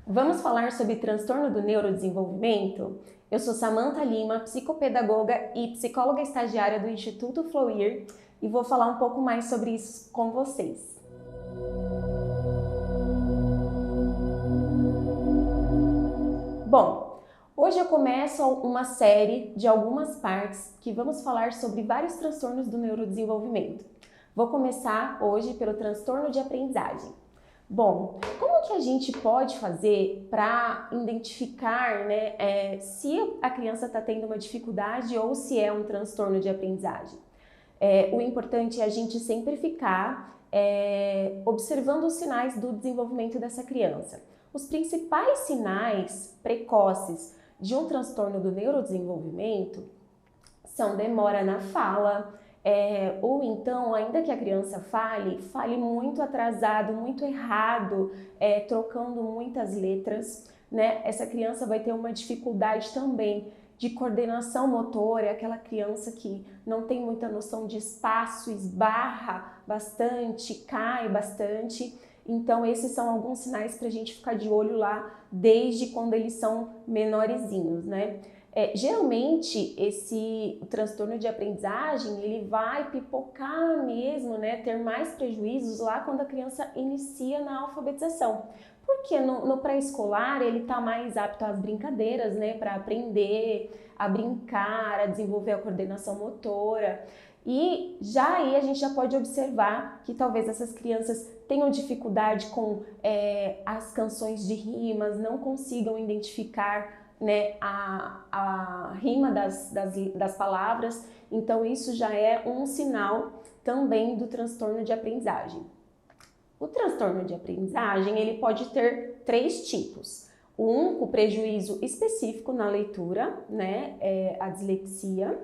Vamos falar sobre transtorno do neurodesenvolvimento? Eu sou Samantha Lima, psicopedagoga e psicóloga estagiária do Instituto Fluir e vou falar um pouco mais sobre isso com vocês. Bom, hoje eu começo uma série de algumas partes que vamos falar sobre vários transtornos do neurodesenvolvimento. Vou começar hoje pelo transtorno de aprendizagem. Bom, como que a gente pode fazer para identificar, se a criança está tendo uma dificuldade ou se é um transtorno de aprendizagem? O importante é a gente sempre ficar observando os sinais do desenvolvimento dessa criança. Os principais sinais precoces de um transtorno do neurodesenvolvimento são demora na fala, ou então, ainda que a criança fale muito atrasado, muito errado, trocando muitas letras, né? Essa criança vai ter uma dificuldade também de coordenação motora, aquela criança que não tem muita noção de espaço, esbarra bastante, cai bastante. Então, esses são alguns sinais para a gente ficar de olho lá desde quando eles são menorzinhos, né? Geralmente, esse transtorno de aprendizagem, ele vai pipocar mesmo, né, ter mais prejuízos lá quando a criança inicia na alfabetização. Porque no pré-escolar ele está mais apto às brincadeiras, né, para aprender, a brincar, a desenvolver a coordenação motora. E já aí a gente já pode observar que talvez essas crianças tenham dificuldade com as canções de rimas, não consigam identificar, né, a rima das palavras. Então isso já é um sinal também do transtorno de aprendizagem. O transtorno de aprendizagem ele pode ter três tipos. O prejuízo específico na leitura, né, a dislexia.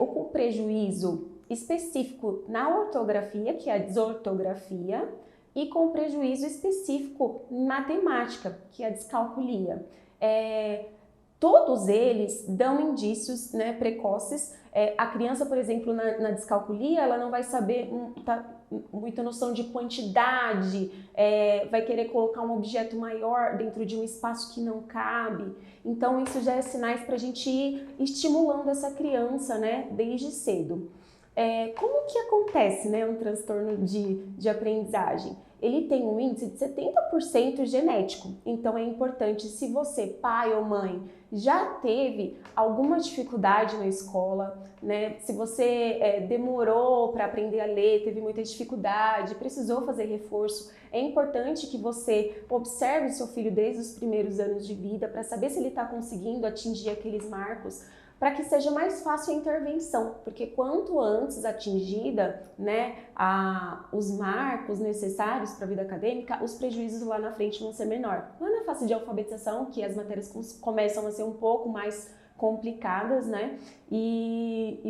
O prejuízo específico na ortografia, que é a desortografia. E com prejuízo específico em matemática, que é a descalculia. Todos eles dão indícios, né, precoces. A criança, por exemplo, na descalculia, ela não vai saber muita noção de quantidade, vai querer colocar um objeto maior dentro de um espaço que não cabe. Então, isso já é sinais para a gente ir estimulando essa criança, né, desde cedo. Como que acontece, né, um transtorno de aprendizagem? Ele tem um índice de 70% genético, então é importante, se você, pai ou mãe, já teve alguma dificuldade na escola, né? Se você demorou para aprender a ler, teve muita dificuldade, precisou fazer reforço, é importante que você observe o seu filho desde os primeiros anos de vida para saber se ele está conseguindo atingir aqueles marcos, para que seja mais fácil a intervenção, porque quanto antes atingida, né, os marcos necessários para a vida acadêmica, os prejuízos lá na frente vão ser menor. Lá na fase de alfabetização, que as matérias começam a ser um pouco mais complicadas, né, e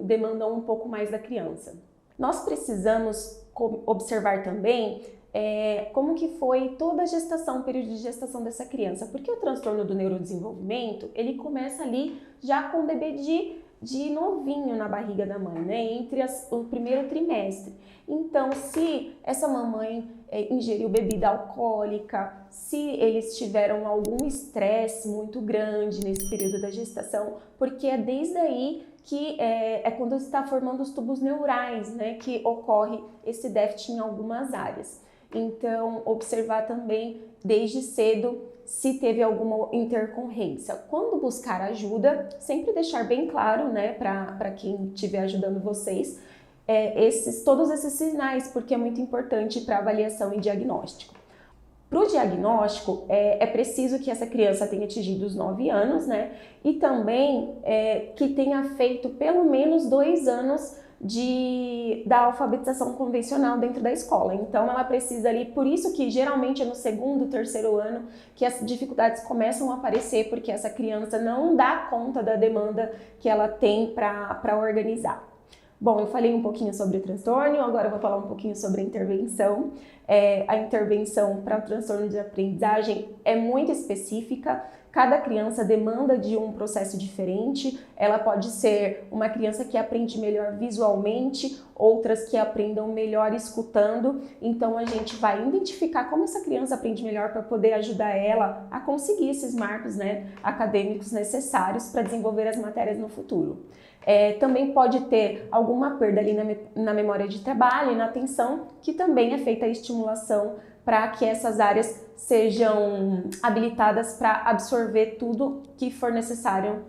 demandam um pouco mais da criança. Nós precisamos observar também como que foi toda a gestação, o período de gestação dessa criança, porque o transtorno do neurodesenvolvimento, ele começa ali já com o bebê de novinho na barriga da mãe, né, entre o primeiro trimestre. Então, se essa mamãe ingeriu bebida alcoólica, se eles tiveram algum estresse muito grande nesse período da gestação, porque é desde aí que é quando está formando os tubos neurais, né, que ocorre esse déficit em algumas áreas. Então, observar também desde cedo se teve alguma intercorrência. Quando buscar ajuda, sempre deixar bem claro, né, para quem estiver ajudando vocês, todos esses sinais, porque é muito importante para avaliação e diagnóstico. Para o diagnóstico, é preciso que essa criança tenha atingido os 9 anos, né, e também que tenha feito pelo menos 2 anos da alfabetização convencional dentro da escola. Então ela precisa ali, por isso que geralmente é no segundo, terceiro ano que as dificuldades começam a aparecer, porque essa criança não dá conta da demanda que ela tem para organizar. Bom, eu falei um pouquinho sobre o transtorno, agora eu vou falar um pouquinho sobre a intervenção. A intervenção para o transtorno de aprendizagem é muito específica, cada criança demanda de um processo diferente, ela pode ser uma criança que aprende melhor visualmente, outras que aprendam melhor escutando, então a gente vai identificar como essa criança aprende melhor para poder ajudar ela a conseguir esses marcos, né, acadêmicos necessários para desenvolver as matérias no futuro. Também pode ter alguma perda ali na memória de trabalho e na atenção, que também é feita a estimulação para que essas áreas sejam habilitadas para absorver tudo que for necessário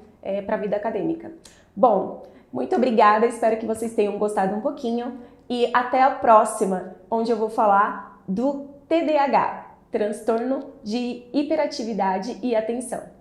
para a vida acadêmica. Bom, muito obrigada, espero que vocês tenham gostado um pouquinho e até a próxima, onde eu vou falar do TDAH, transtorno de hiperatividade e atenção.